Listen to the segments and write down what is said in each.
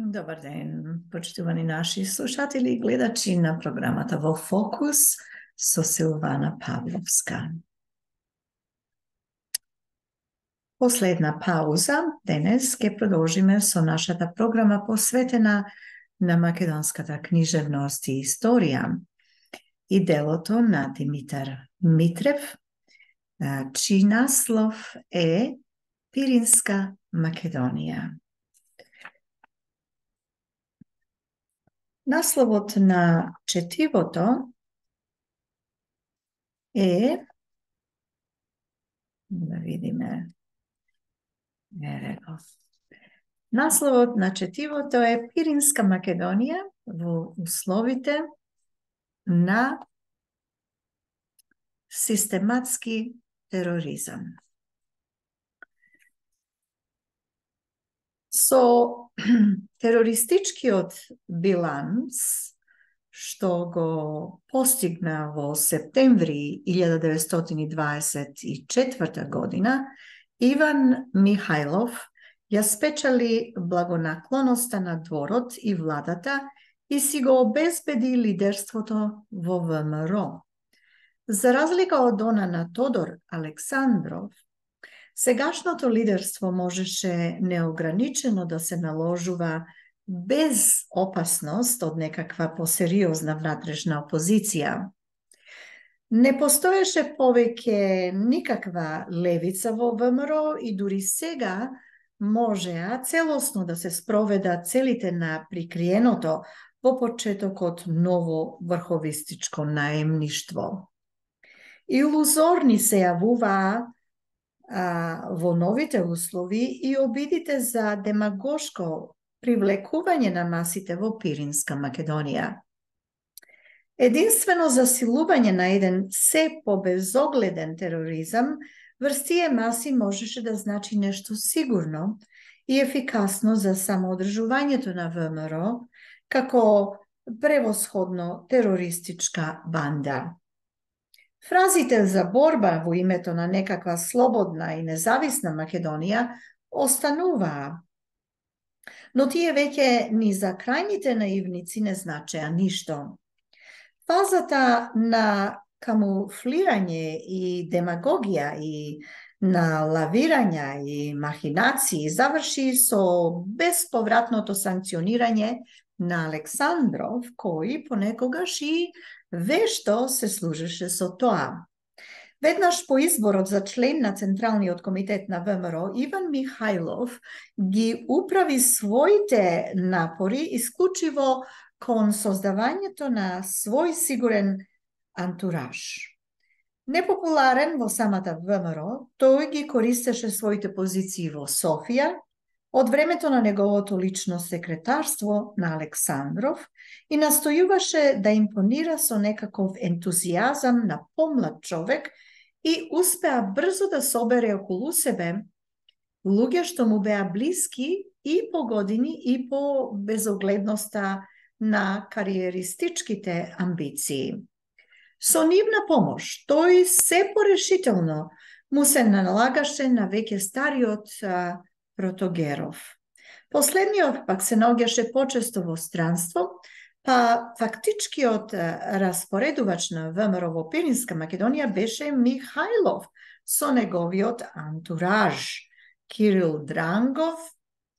Dobar dan, poštovani naši slušatelji i gledači na programata Vo Fokus so Silvana Pavlovska. Posledna pauza, danes, ki продолжиме со нашата програма посветена на македонската книжевност и историја и делото на Димитар Митрев, чиј наслов е Пиринска Македонија. Насловот на четивото е, да видиме, насловот на четивото е Пиринска Македонија во условите на систематски тероризам. Со терористичкиот биланс што го постигна во септември 1924 година, Иван Михајлов ја спечели благонаклоноста на дворот и владата и си го обезбеди лидерството во ВМРО. За разлика од она на Тодор Александров, сегашното лидерство можеше неограничено да се наложува без опасност од некаква посериозна внатрешна опозиција. Не постоеше повеќе никаква левица во ВМРО и дури сега можеа целосно да се спроведат целите на прикриеното во почетокот ново врховистичко наемништво. Илузорни се јавуваа во новите услови и обидите за демагошко привлекување на масите во Пиринска Македонија. Единствено засилување на еден се побезогледен тероризам врз тие маси можеше да значи нешто сигурно и ефикасно за самоодржувањето на ВМРО како превосходно терористичка банда. Фразите за борба во името на некаква слободна и независна Македонија остануваа, но тие веќе ни за крајните наивници не значеа ништо. Фазата на камуфлирање и демагогија и на лавирања и махинации заврши со безповратното санкционирање на Александров, кој понекогаш и вешто се служеше со тоа. Веднаш по изборот за член на Централниот комитет на ВМРО, Иван Михајлов ги управи своите напори исклучиво кон создавањето на свој сигурен антураж. Непопуларен во самата ВМРО, тој ги користеше своите позиции во Софија, од времето на неговото лично секретарство на Александров и настојуваше да импонира со некаков ентузијазам на помлад човек и успеа брзо да собере околу себе луѓе што му беа блиски и по години и по безогледноста на кариеристичките амбиции. Со нивна помош, тој се порешително му се налагаше на веќе стариот Протогеров. Последниот пак се наоѓаше почесто во странство, па фактичкиот распоредувач на ВМРО во Пиринска Македонија беше Михајлов со неговиот антураж Кирил Дрангов,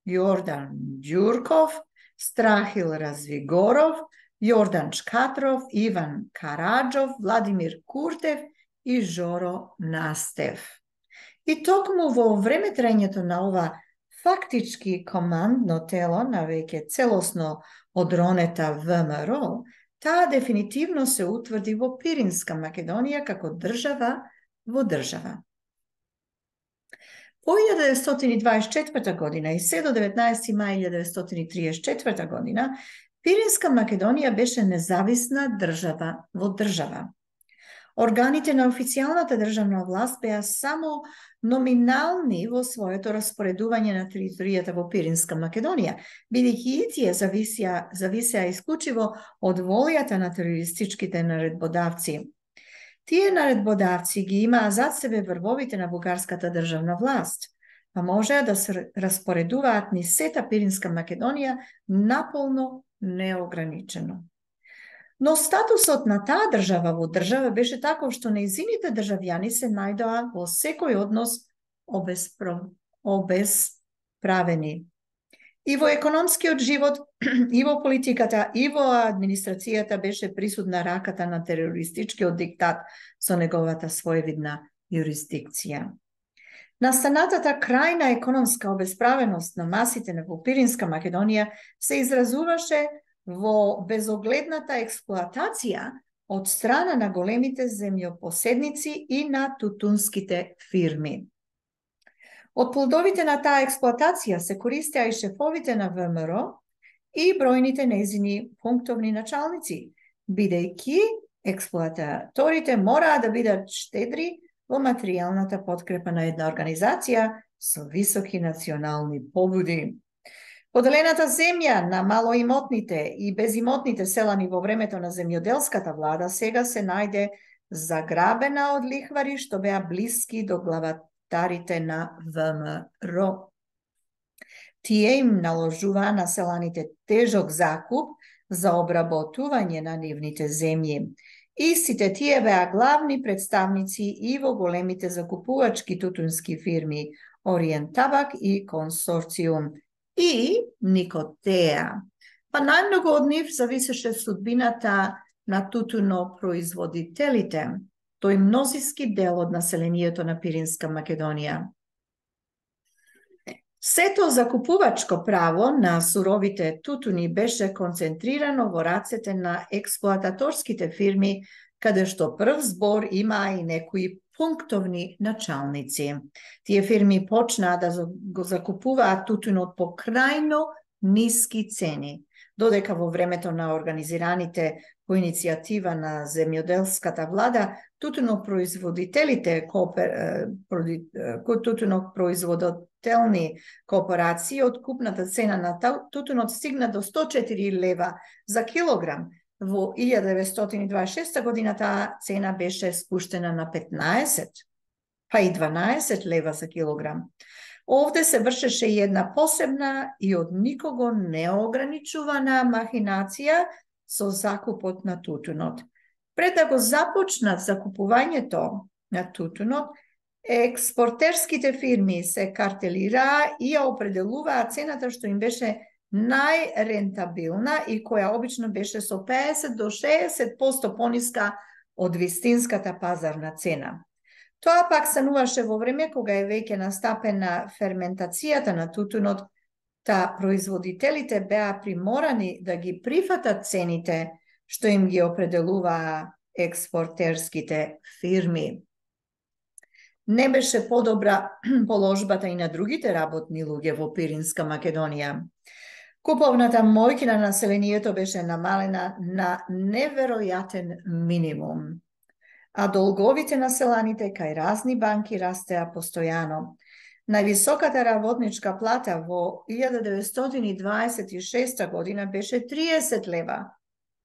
Јордан Ѓурков, Страхил Развигоров, Јордан Чкатров, Иван Караджов, Владимир Куртев и Жоро Настев. И токму во време трајањето на ова фактички командно тело на веќе целосно одронета ВМРО, таа дефинитивно се утврди во Пиринска Македонија како држава во држава. По 1924 година и се до 19. мај 1934 година, Пиринска Македонија беше независна држава во држава. Органите на официјалната државна власт беа само номинални во своето распоредување на територијата во Пиринска Македонија, бидејќи и тие зависеа исклучиво од волјата на терористичките наредбодавци. Тие наредбодавци ги имаа зад себе врвовите на бугарската државна власт. па може да се распоредуваат ни сета Пиринска Македонија наполно неограничено. Но статусот на таа држава во држава беше таков што нејзините државјани се најдоа во секој однос обесправени. И во економскиот живот, и во политиката, и во администрацијата беше присутна раката на терористичкиот диктат со неговата своевидна юрисдикција. Настанатата крајна економска обесправеност на масите во Пиринска Македонија се изразуваше во безогледната експлоатација од страна на големите земјопоседници и на тутунските фирми. Од плодовите на таа експлоатација се користеа и шефовите на ВМРО и бројните нејзини пунктовни началници, бидејќи експлоататорите мораа да бидат штедри во материјалната подкрепа на една организација со високи национални побуди. Поделената земја на малоимотните и безимотните селани во времето на земјоделската влада сега се најде заграбена од лихвари што беа блиски до главатарите на ВМРО. Тие им наложуваа на селаните тежок закуп за обработување на нивните земји. Истите тие беа главни представници и во големите закупувачки тутунски фирми Ориент Табак и Консорциум и Никотеа. Па најмногу од нив зависеше судбината на тутунопроизводителите, тој мнозиски дел од населението на Пиринска Македонија. Сето закупувачко право на суровите тутуни беше концентрирано во рацете на експлоататорските фирми, каде што прв збор имаа и некои пунктовни началници. Тие фирми почнаа да го закупуваат тутунот по крајно ниски цени, додека во времето на организираните по иницијатива на земјоделската влада, тутунопроизводителите тутунопроизводителни кооперации, откупната цена на тутунот стигна до 104 лева за килограм. Во 1926 година таа цена беше спуштена на 15, па и 12 лева за килограм. Овде се вршеше и една посебна и од никого неограничувана махинација со закупот на тутунот. Пред да го започнат закупувањето на тутунот, експортерските фирми се картелираа и ја определуваа цената што им беше најрентабилна и која обично беше со 50 до 60% пониска од вистинската пазарна цена. Тоа пак стануваше во време кога е веќе настапена ферментацијата на тутунот, та производителите беа приморани да ги прифатат цените што им ги определуваа експортерските фирми. Не беше подобра положбата и на другите работни луѓе во Пиринска Македонија. Куповната моќ на населението беше намалена на неверојатен минимум, а долговите на селаните кај разни банки растеа постојано. Највисоката работничка плата во 1926 година беше 30 лева,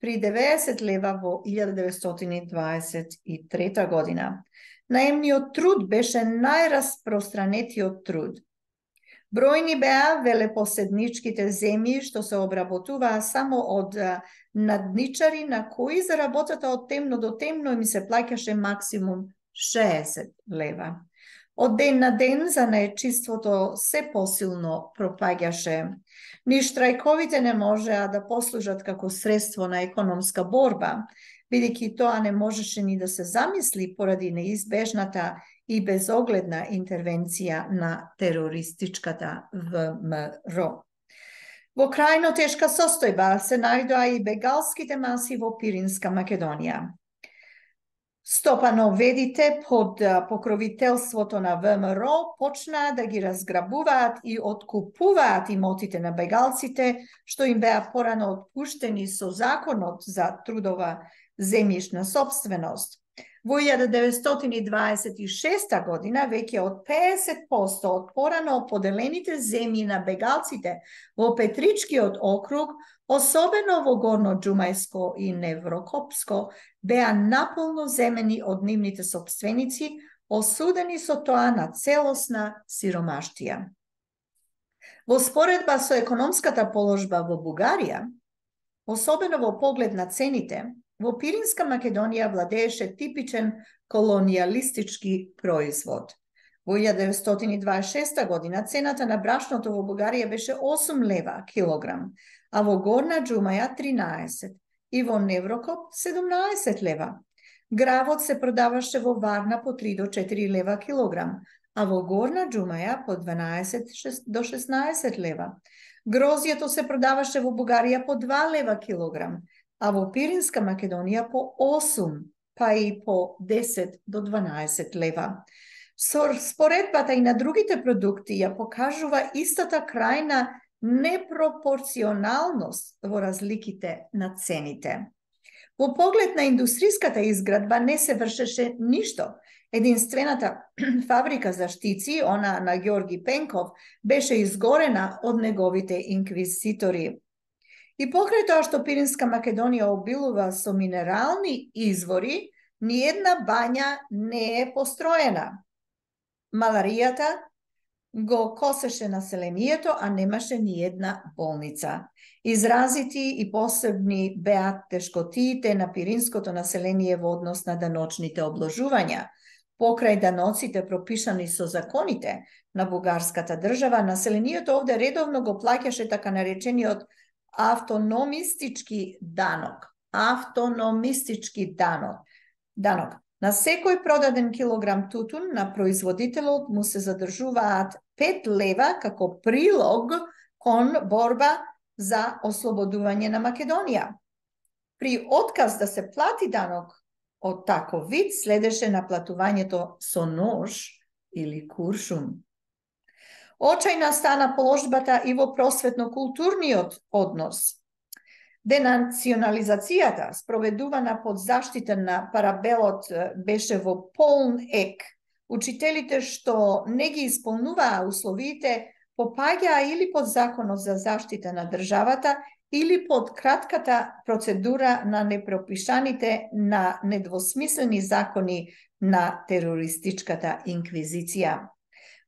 при 90 лева во 1923 година. Наемниот труд беше најраспространетиот труд. Бројни беа велепоседничките земји што се обработуваа само од надничари на кои за работата од темно до темно им се плаќаше максимум 60 лева. Од ден на ден за наечиството се посилно пропаѓаше. Ни штрајковите не можеа да послужат како средство на економска борба, бидејќи тоа не можеше ни да се замисли поради неизбежната и безогледна интервенција на терористичката ВМРО. Во крајно тешка состојба се најдоа и бегалските маси во Пиринска Македонија. Стопановедите под покровителството на ВМРО почнаа да ги разграбуваат и откупуваат имотите на бегалците, што им беа порано отпуштени со законот за трудова земјишна сопственост. Во 1926 година веќе од 50% од порано поделените земји на бегалците во Петричкиот округ, особено во Горно Џумајско и Неврокопско, беа наполно земени од нивните сопственици, osudeni so тоа на целосна сиромаштија. Во споредба со економската положба во Бугарија, особено во поглед на цените, во Пиринска Македонија владееше типичен колонијалистички производ. Во 1926 година цената на брашното во Бугарија беше 8 лева килограм, а во Горна Џумаја 13 и во Неврокоп 17 лева. Гравот се продаваше во Варна по 3 до 4 лева килограм, а во Горна Џумаја по 12 до 16 лева. Грозјето се продаваше во Бугарија по 2 лева килограм, а во Пиринска Македонија по 8, па и по 10 до 12 лева. Споредбата и на другите продукти ја покажува истата крајна непропорционалност во разликите на цените. Во поглед на индустријската изградба не се вршеше ништо. Единствената фабрика за штици, она на Ѓорги Пенков, беше изгорена од неговите инквизитори. И покрај тоа што Пиринска Македонија обилува со минерални извори, ниедна бања не е построена. Маларијата го косеше населението, а немаше ни една болница. Изразити и посебни беа тешкотиите на пиринското население во однос на даночните обложувања. Покрај даноците пропишани со законите на бугарската држава, населението овде редовно го плаќаше така наречениот автономистички данок. Автономистички данок. На секој продаден килограм тутун на производителот му се задржуваат 5 лева како прилог кон борба за ослободување на Македонија. При отказ да се плати данок од таков вид, следеше наплатувањето со нож или куршум. Очајна стана положбата и во просветно-културниот однос. Денационализацијата, спроведувана под заштита на парабелот, беше во полн ек. Учителите што не ги исполнуваа условиите, попаѓаа или под законот за заштита на државата, или под кратката процедура на непропишаните на недвосмислени закони на терористичката инквизиција.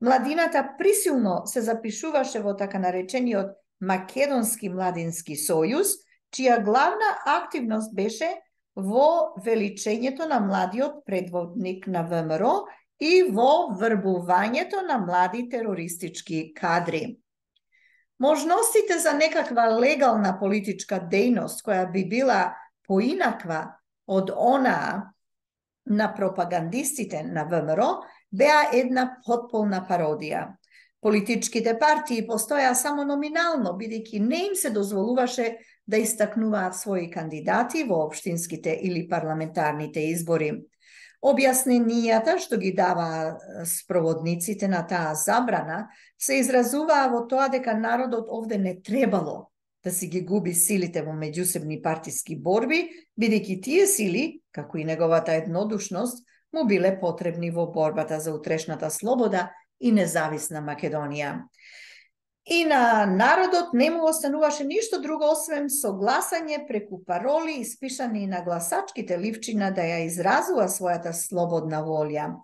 Младината присилно се запишуваше во така наречениот Македонски младински сојуз, чија главна активност беше во величењето на младиот предводник на ВМРО и во врбувањето на млади терористички кадри. Можностите за некаква легална политичка дејност, која би била поинаква од онаа на пропагандистите на ВМРО, беа една потполна пародија. Политичките партии постоја само номинално, бидејќи не им се дозволуваше да истакнуваат своји кандидати во општинските или парламентарните избори. Објасненијата што ги дава спроводниците на таа забрана се изразуваа во тоа дека народот овде не требало да си ги губи силите во меѓусебни партиски борби, бидејќи тие сили, како и неговата еднодушност, му биле потребни во борбата за утрешната слобода и независна Македонија. И на народот не му остануваше ништо друго освен согласање преку пароли испишани на гласачките ливчина да ја изразува својата слободна волја.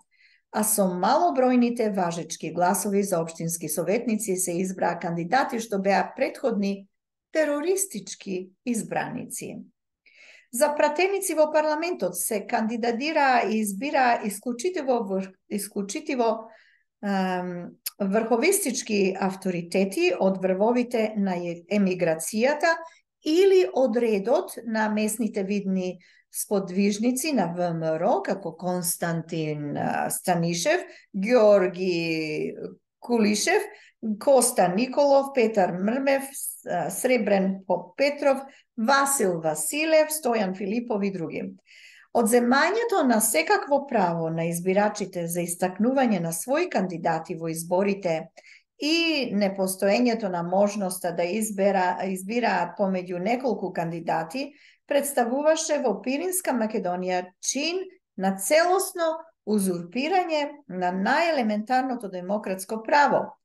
А со малобројните важечки гласови за општински советници се избраа кандидати што беа претходни терористички избраници. За пратеници во парламентот се кандидатираа и избираа исклучитиво врховистички авторитети од врвовите на емиграцијата или од редот на местните видни сподвижници на ВМРО, како Константин Станишев, Ѓорги Кулишев, Коста Николов, Петар Мрмев, Сребрен Попетров, Васил Василев, Стојан Филипов и други. Одземањето на секакво право на избирачите за истакнување на своји кандидати во изборите и непостоењето на можноста да избираат помеѓу неколку кандидати представуваше во Пиринска Македонија чин на целосно узурпирање на најелементарното демократско право.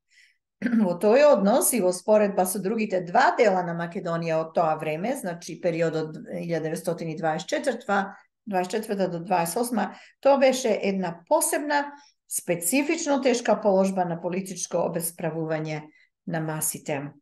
Во тој однос и во споредба со другите два дела на Македонија од тоа време, значи периодот 1924 24 до 28, тоа беше една посебна, специфично тешка положба на политичко обесправување на масите.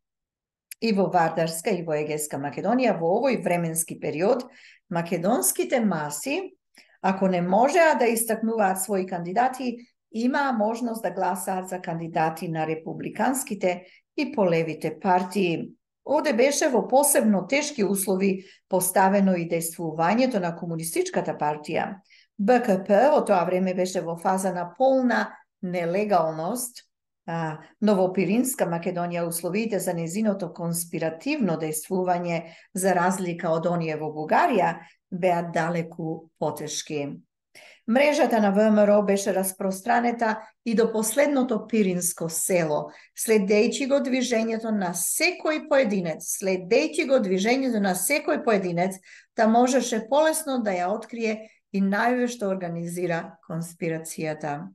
И во Вардарска и во Егејска Македонија во овој временски период македонските маси, ако не можеа да истакнуваат своји кандидати, имаа можност да гласаат за кандидати на републиканските и полевите партии. Овде беше во посебно тешки услови поставено и действувањето на Комунистичката партија. БКП во тоа време беше во фаза на полна нелегалност, но во Пиринска Македонија условите за незиното конспиративно действување, за разлика од оние во Бугарија, беа далеку потешки. Мрежата на ВМРО беше распространета и до последното пиринско село, следејќи го движењето на секој поединец, та можеше полесно да ја открие и најаве што организира конспирацијата.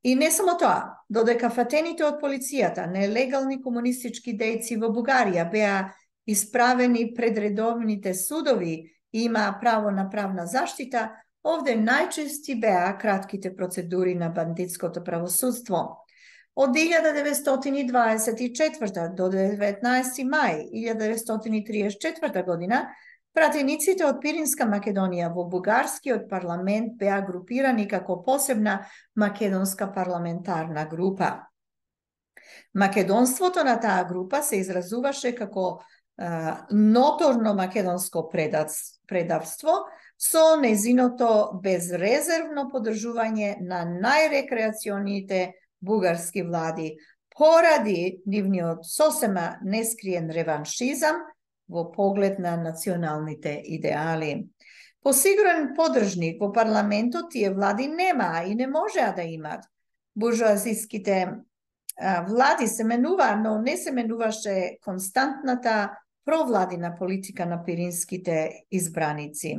И не само тоа, додека фатените од полицијата, нелегални комунистички дејци во Бугарија беа исправени пред редовните судови и имаа право на правна заштита, овде најчести беа кратките процедури на бандитското правосудство. Од 1924 до 19. мај 1934 година, пратениците од Пиринска Македонија во бугарскиот парламент беа групирани како посебна македонска парламентарна група. Македонството на таа група се изразуваше како ноторно македонско предавство со незиното безрезервно подржување на најрекреационите бугарски влади поради нивниот сосема нескриен реваншизам во поглед на националните идеали. Посигурен подржник во парламентот тие влади немаа и не можеа да имат. Буржуазиските влади се менуваа, но не се менуваше константната провладина политика на пиринските избраници.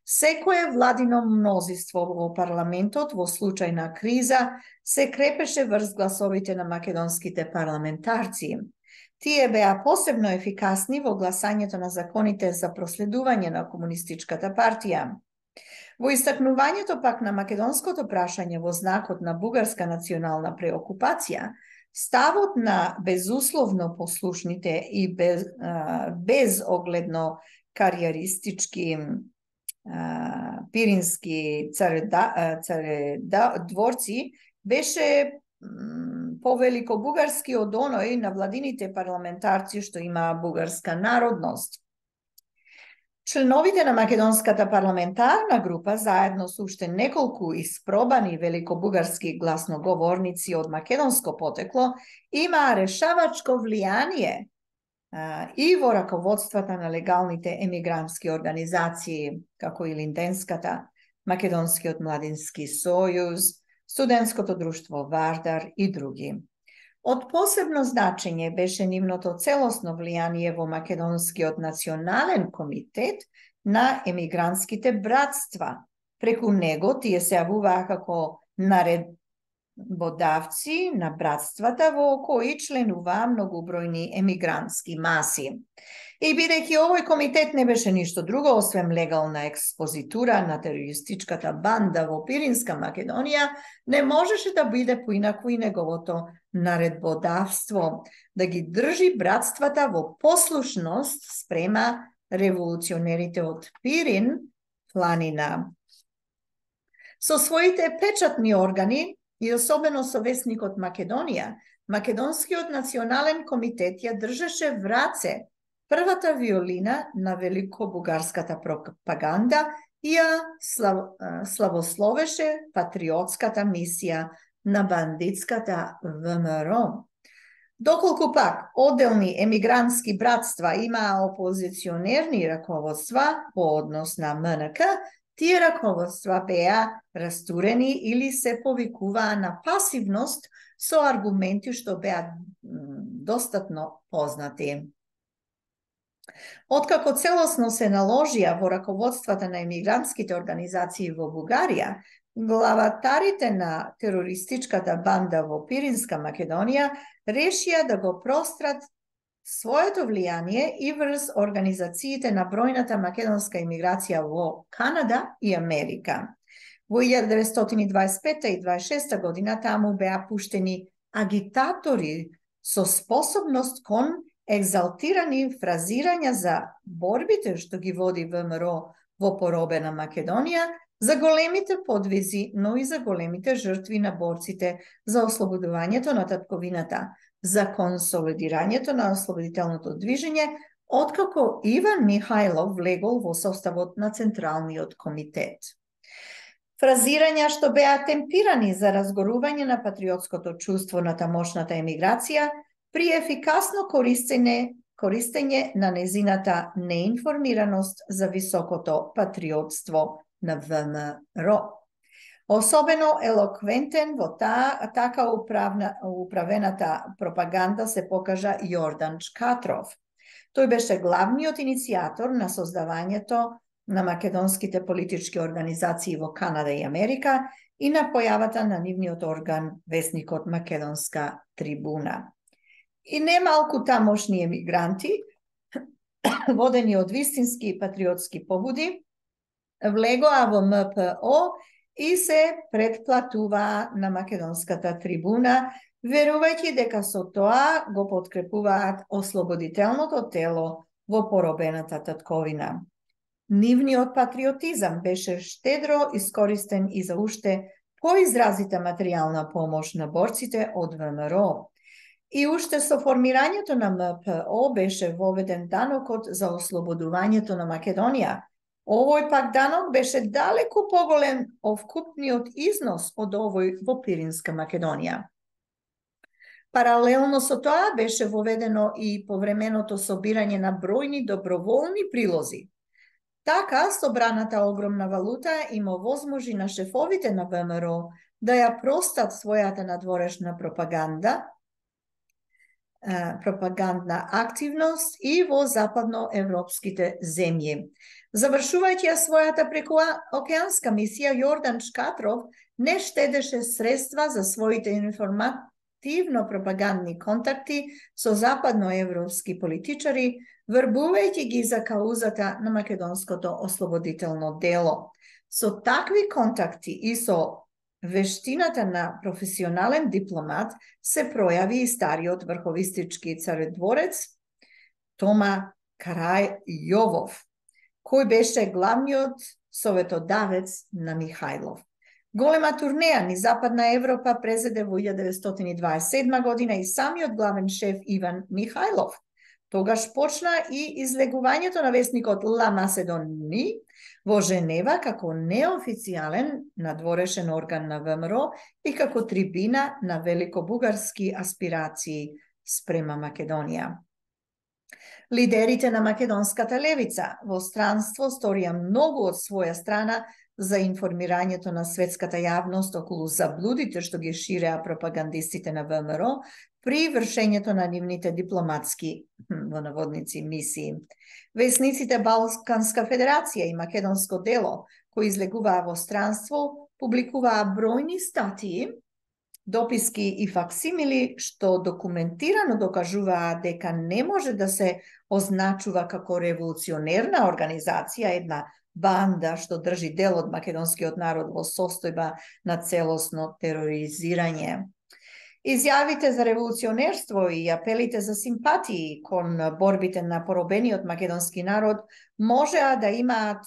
Секое владино мнозинство во парламентот во случај на криза се крепеше врз гласовите на македонските парламентарци. Тие беа посебно ефикасни во гласањето на законите за проследување на Комунистичката партија. Во истакнувањето пак на македонското прашање во знакот на бугарска национална преокупација, ставот на безусловно послушните и безогледно кариеристички пирински царедворци беше повелико бугарски од оној на владините парламентарци што имаа бугарска народност. Членовите на македонската парламентарна група, заедно со уште неколку испробани великобугарски гласноговорници од македонско потекло, имаа решавачко влијание и во раководствата на легалните емигрантски организации, како и Линденската, Македонскиот младински сојуз, Студентското друштво Вардар и други. Од посебно значење беше нивното целосно влијание во Македонскиот национален комитет на емигрантските братства. Преку него тие се јавуваа како наредбодавци на братствата во кои членуваа многобројни емигрантски маси. И бидејќи овој комитет не беше ништо друго освен легална експозитура на терористичката банда во Пиринска Македонија, не можеше да биде поинаку и неговото наредбодавство, да ги држи братствата во послушност спрема револуционерите од Пирин, планина. Со своите печатни органи и особено со Весникот Македонија, Македонскиот национален комитет ја држеше в раце првата виолина на великобугарската пропаганда и ја славословеше патриотската мисија на бандитската ВМРО. Доколку пак одделни емигрантски братства имаа опозиционерни раководства по однос на МНК, тие раководства беа растурени или се повикуваа на пасивност со аргументи што беа достатно познати. Откако целосно се наложија во раководствата на емигрантските организации во Бугарија, главатарите на терористичката банда во Пиринска Македонија решија да го прострат своето влијание и врз организациите на бројната македонска имиграција во Канада и Америка. Во 1925 и 26 година таму беа пуштени агитатори со способност кон екзалтирани фразирања за борбите што ги води ВМРО во поробена Македонија, за големите подвизи, но и за големите жртви на борците за ослободувањето на татковината, за консолидирањето на ослободителното движење, откако Иван Михајлов влегол во составот на Централниот комитет. Фразирања што беа темпирани за разгорување на патриотското чувство на тамошната емиграција при ефикасно користење на незината неинформираност за високото патриотство на ВМРО. Особено елоквентен во така управената пропаганда се покажа Јордан Чкатров. Тој беше главниот иницијатор на создавањето на македонските политички организации во Канада и Америка и на појавата на нивниот орган, весникот Македонска трибуна. И немалку тамошни емигранти, водени од вистински патриотски побуди, влегоа во МПО и се претплатуваа на Македонската трибуна, верувајќи дека со тоа го подкрепуваат ослободителното тело во поробената татковина. Нивниот патриотизам беше штедро искористен и за уште поизразита материјална помош на борците од ВМРО. И уште со формирањето на МПО беше воведен данокот за ослободувањето на Македонија. Овој пак данок беше далеку поголем од вкупниот износ од овој во Пиринска Македонија. Паралелно со тоа беше воведено и повременото собирање на бројни доброволни прилози. Така, собраната огромна валута им овозможи на шефовите на ВМРО да ја простат својата надворешна пропагандна активност и во западноевропските земји. Завршувајќи ја својата прекуокеанска мисија, Јордан Чкатров не штедеше средства за своите информативно-пропагандни контакти со западноевропски политичари, врбувајќи ги за каузата на македонското ослободително дело. Со такви контакти и со вештината на професионален дипломат се пројави и стариот врховистички царедворец Тома Карајовов, кој беше главниот советодавец на Михајлов. Голема турнеја низ Западна Европа презеде во 1927 година и самиот главен шеф Иван Михајлов. Тогаш почна и излегувањето на весникот Ла Маседони во Женева како неофицијален надворешен орган на ВМРО и како трибина на великобугарски аспирации спрема Македонија. Лидерите на македонската левица во странство сторија многу од своја страна за информирањето на светската јавност околу заблудите што ги ширеа пропагандистите на ВМРО при вршењето на нивните дипломатски, во наводници, мисии. Весниците Балканска федерација и Македонско дело, кои излегуваа во странство, публикуваа бројни статии, дописки и факсимили што документирано докажуваа дека не може да се означува како револуционерна организација една банда што држи дел од македонскиот народ во состојба на целосно тероризирање. Изјавите за револуционерство и апелите за симпатии кон борбите на поробениот македонски народ можеа да имаат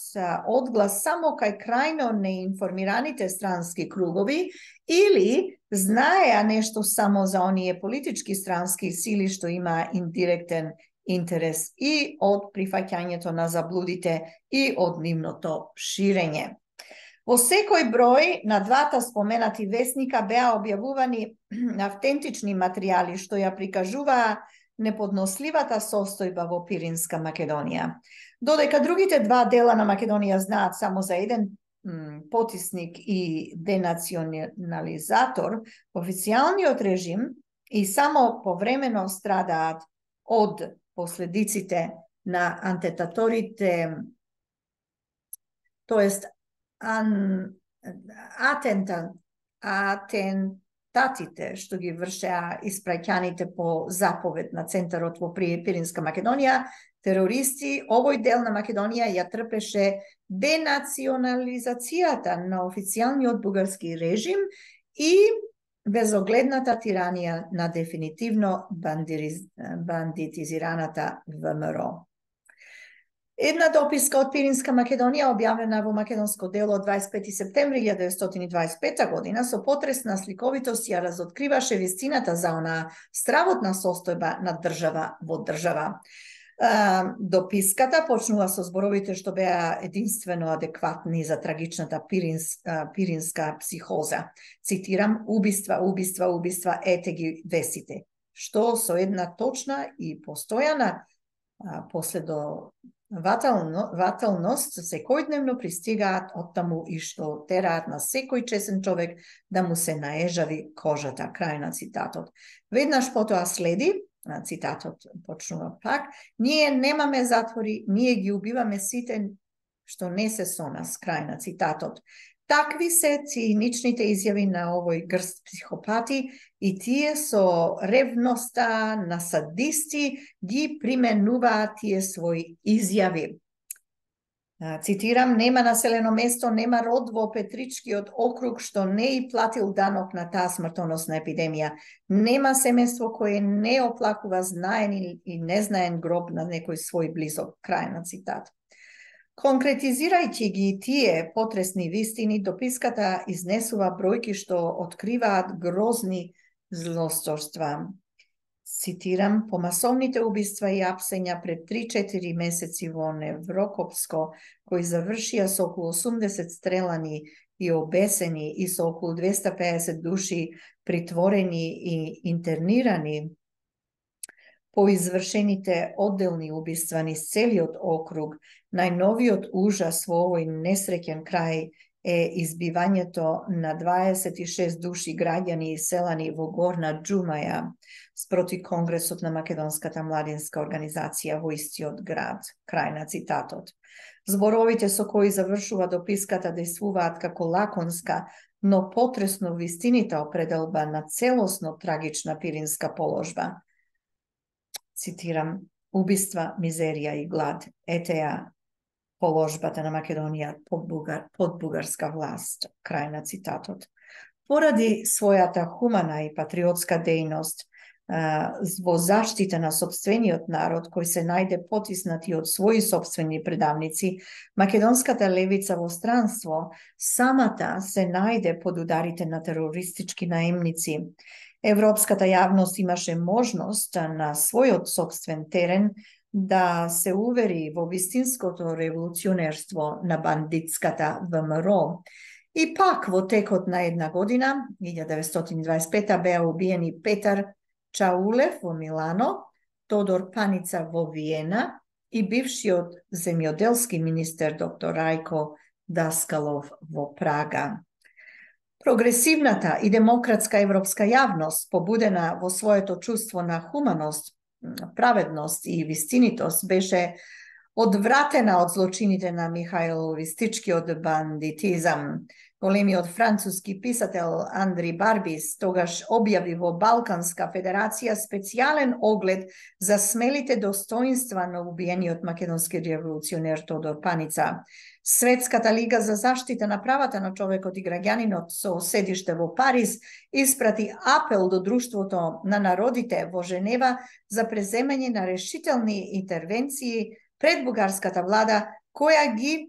одглас само кај крајно неинформираните странски кругови или знаеа нешто само за оние политички странски сили што имаа индиректен интерес и од прифаќањето на заблудите и од нивното ширење. Во секој број на двата споменати весника беа објавувани автентични материјали што ја прикажуваа неподносливата состојба во Пиринска Македонија. Додека другите два дела на Македонија знаат само за еден потисник и денационализатор, официјалниот режим и само повремено страдаат од последиците на атентаторите, тоест атентатите што ги вршеа испраќаните по заповед на центарот во Пиринска Македонија, терористи, овој дел на Македонија ја трпеше денационализацијата на официјалниот бугарски режим и безогледната тиранија на дефинитивно бандитизираната ВМРО. Една дописка од Пиринска Македонија, објавена во македонско дело од 25 септември 1925 година, со потресна сликовитост ја разоткриваше вистината за онаа стравотна состојба на држава во држава. Дописката почнува со зборовите што беа единствено адекватни за трагичната пиринска психоза. Цитирам: убиства, убиства, убиства, ете ги весите. Што со една точна и постојана последователност секојдневно пристигаат оттаму и што тераат на секој чесен човек да му се наежави кожата. Крај на цитатот. Веднаш потоа следи, цитатот почнува пак: ние немаме затвори, ние ги убиваме сите што не се со нас. Крај на цитатот. Такви се циничните изјави на овој грст психопати и тие со ревноста на садисти ги применуваат тие своји изјави. Цитирам: нема населено место, нема род во Петричкиот округ што не и платил данок на таа смртоносна епидемија. Нема семејство кое не оплакува знаен и незнаен гроб на некој свој близок. Крај на цитат. Конкретизирајќи ги тие потресни вистини, дописката изнесува бројки што откриваат грозни злосторства. Цитирам: по масовните убиства и апсења пред 3-4 месеци во Неврокопско, кои завршија со околу 80 стрелани и обесени и со околу 250 души притворени и интернирани, по извршените одделни убиства низ целиот округ, најновиот ужас во овој несреќен крај е избивањето на 26 души граѓани и селани во Горна Џумаја спроти Конгресот на Македонската младинска организација во истиот град. Крај на цитатот. Зборовите со кои завршува дописката действуваат како лаконска, но потресно вистинита определба на целосно трагична пиринска положба. Цитирам: убиства, мизерија и глад. Ете ја положбата на Македонија под бугарска власт. Крај на цитатот. Поради својата хумана и патриотска дејност во заштита на сопствениот народ, кој се најде потиснати од своји сопствени предавници, македонската левица во странство самата се најде под ударите на терористички наемници. Европската јавност имаше можност на својот сопствен терен да се увери во вистинското револуционерство на бандитската ВМРО. И пак во текот на една година, 1925, беа убиени Петар Чаулев во Милано, Тодор Паница во Виена и бившиот земјоделски министер доктор Рајко Даскалов во Прага. Прогресивната и демократска европска јавност, побудена во своето чувство на хуманост, праведност и вистинитост, беше одвратена од злочините на Михаил Ристичкиот бандитизам. Големиот француски писател Андри Барбис тогаш објави во Балканска федерација специјален оглед за смелите достоинства на убиениот македонски револуционер Тодор Паница. Светската лига за заштита на правата на човекот и граѓанинот со седиште во Париз испрати апел до Друштвото на народите во Женева за преземање на решителни интервенции пред бугарската влада, која ги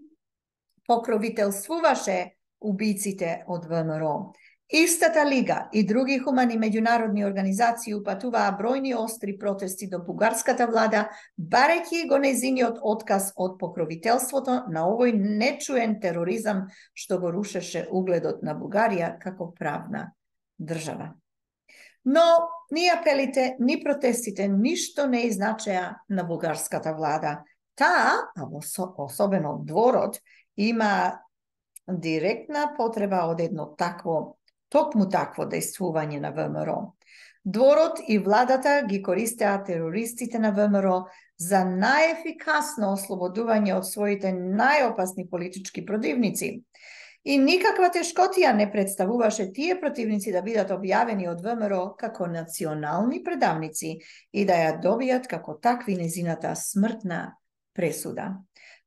покровителствуваше убиците од ВМРО. Истата лига и други хумани меѓународни организации упатуваа бројни остри протести до бугарската влада, барејќи го нејзиниот отказ од покровителството на овој нечуен тероризам што го рушеше угледот на Бугарија како правна држава. Но ни апелите, ни протестите ништо не изначеа на бугарската влада. Таа, особено дворот, има директна потреба од едно токму такво дејствување на ВМРО. Дворот и владата ги користеа терористите на ВМРО за најефикасно ослободување од своите најопасни политички противници. И никаква тешкотија не представуваше тие противници да бидат објавени од ВМРО како национални предавници и да ја добијат како такви незината смртна пресуда.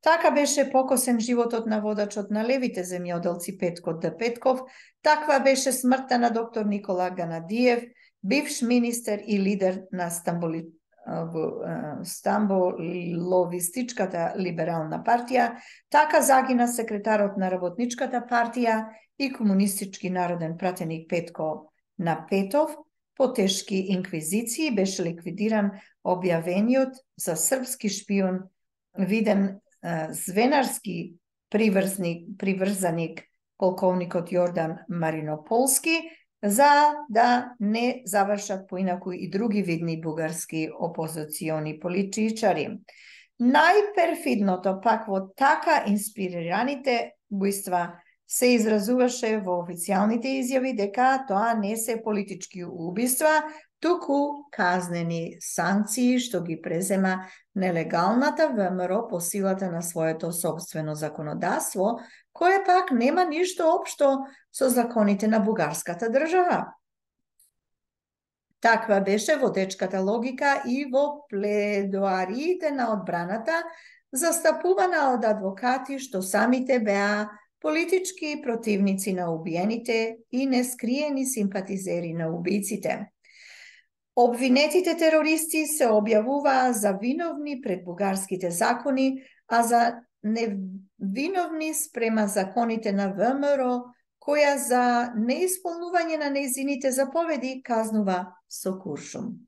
Така беше покосен животот на водачот на левите земјоделци Петко Д. Петков, таква беше смртта на доктор Никола Ганадиев, бивш министер и лидер на Стамболовистичката либерална партија, така загина секретарот на Работничката партија и комунистички народен пратеник Петко Напетов. По тешки инквизиции беше ликвидиран објавениот за српски шпион виден звенарски приврзаник полковникот Јордан Маринополски, за да не завршат поинаку и други видни бугарски опозициони политичари. Најперфидното пак во така инспирираните бујства се изразуваше во официјалните изјави дека тоа не се политички убиства, туку казнени санкции што ги презема нелегалната ВМРО по силата на своето собствено законодавство, кое пак нема ништо општо со законите на бугарската држава. Таква беше водечката логика и во пледоариите на одбраната, застапувана од адвокати што самите беа политички противници на убиените и нескриени симпатизери на убиците. Обвинетите терористи се објавуваа за виновни пред бугарските закони, а за невиновни спрема законите на ВМРО, која за неисполнување на нејзините заповеди казнува со куршум.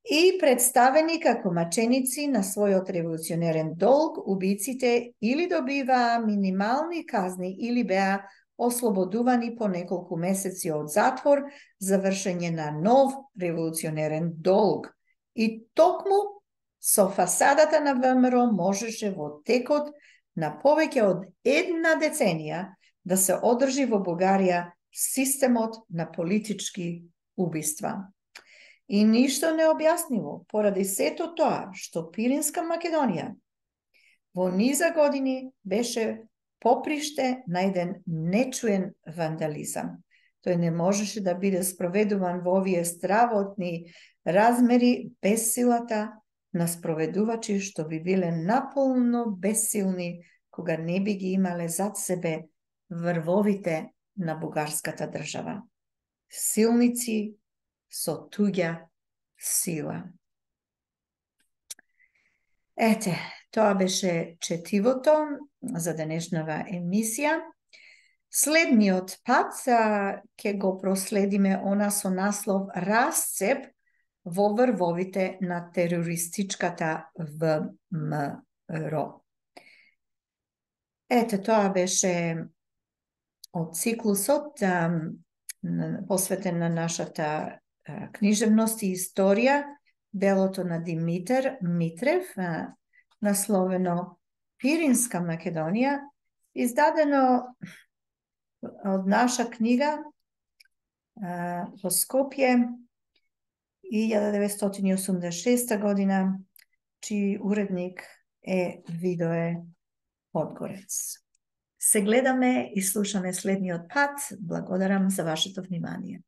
И представени како маченици на својот револуционерен долг, убиците или добиваа минимални казни или беа ослободувани по неколку месеци од затвор за вршење на нов револуционерен долг. И токму со фасадата на ВМРО можеше во текот на повеќе од една деценија да се одржи во Бугарија системот на политички убиства. И ништо необјаснливо, поради сето тоа што Пиринска Македонија во низа години беше поприште на еден нечуен вандализам. Тој не можеше да биде спроведуван во овие стравотни размери без силата на спроведувачи што би биле наполно бесилни кога не би ги имале зад себе врвовите на бугарската држава. Силници со туѓа сила. Ете, тоа беше четивото за денешнава емисија. Следниот пат ќе го проследиме она со наслов Расцеп во врвовите на терористичката ВМРО. Ете, тоа беше од циклусот посветен на нашата книжевност и историја, делото на Димитар Митрев, насловено Пиринска Македонија, издадено од наша книга во Скопје 1986 година, чиј уредник е Видое Подгорец. Се гледаме и слушаме следниот пат. Благодарам за вашето внимание.